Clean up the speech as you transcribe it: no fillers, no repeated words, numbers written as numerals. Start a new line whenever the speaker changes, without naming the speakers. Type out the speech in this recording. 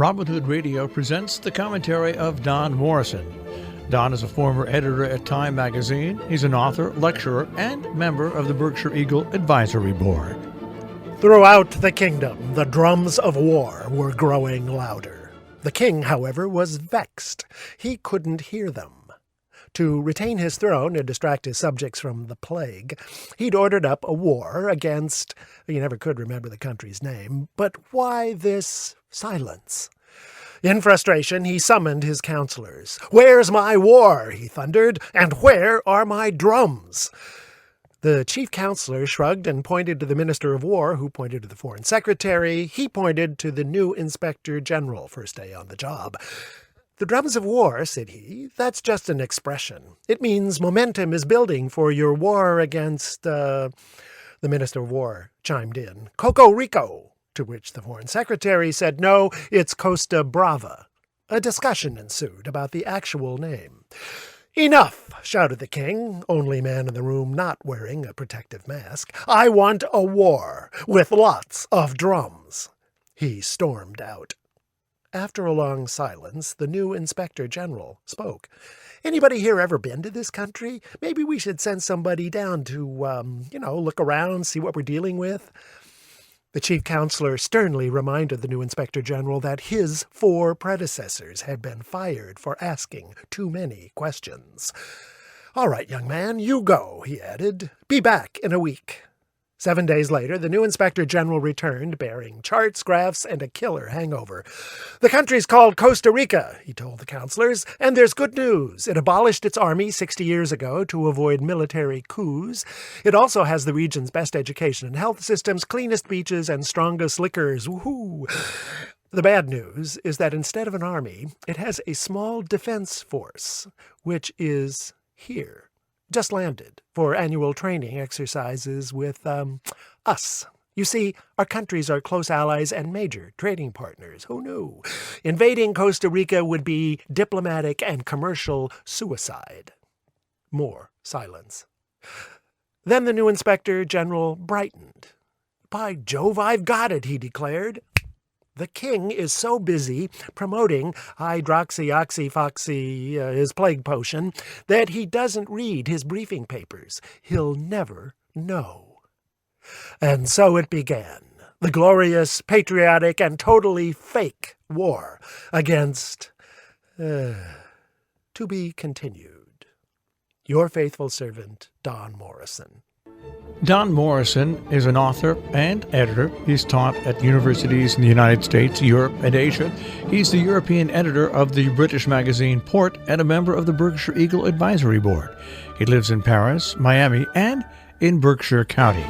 Robin Hood Radio presents the commentary of Don Morrison. Don is a former editor at Time magazine. He's an author, lecturer, and member of the Berkshire Eagle Advisory Board.
Throughout the kingdom, the drums of war were growing louder. The king, however, was vexed. He couldn't hear them. To retain his throne and distract his subjects from the plague, he'd ordered up a war against, you never could remember the country's name, but why this silence? In frustration, he summoned his counselors. "Where's my war?" he thundered, "and where are my drums?" The chief counselor shrugged and pointed to the Minister of War, who pointed to the Foreign Secretary. He pointed to the new Inspector General, first day on the job. "The drums of war," said he, "that's just an expression. It means momentum is building for your war against," the Minister of War chimed in, "Coco Rico," to which the Foreign Secretary said, "No, it's Costa Brava." A discussion ensued about the actual name. "Enough," shouted the king, only man in the room not wearing a protective mask. "I want a war with lots of drums." He stormed out. After a long silence, the new Inspector General spoke. "Anybody here ever been to this country? Maybe we should send somebody down to, look around, see what we're dealing with." The chief counselor sternly reminded the new Inspector General that his 4 predecessors had been fired for asking too many questions. "All right, young man, you go," he added. "Be back in a week." 7 days later, the new Inspector General returned, bearing charts, graphs, and a killer hangover. "The country's called Costa Rica," he told the counselors, "and there's good news. It abolished its army 60 years ago to avoid military coups. It also has the region's best education and health systems, cleanest beaches, and strongest liquors. Woohoo! The bad news is that instead of an army, it has a small defense force, which is here. Just landed for annual training exercises with, us. You see, our countries are close allies and major trading partners. Who knew? Invading Costa Rica would be diplomatic and commercial suicide." More silence. Then the new Inspector General brightened. "By Jove, I've got it," he declared. "The king is so busy promoting hydroxyoxyfoxy, his plague potion, that he doesn't read his briefing papers. He'll never know." And so it began, the glorious, patriotic, and totally fake war against, to be continued. Your faithful servant, Don Morrison.
Don Morrison is an author and editor. He's taught at universities in the United States, Europe, and Asia. He's the European editor of the British magazine Port and a member of the Berkshire Eagle Advisory Board. He lives in Paris, Miami, and in Berkshire County.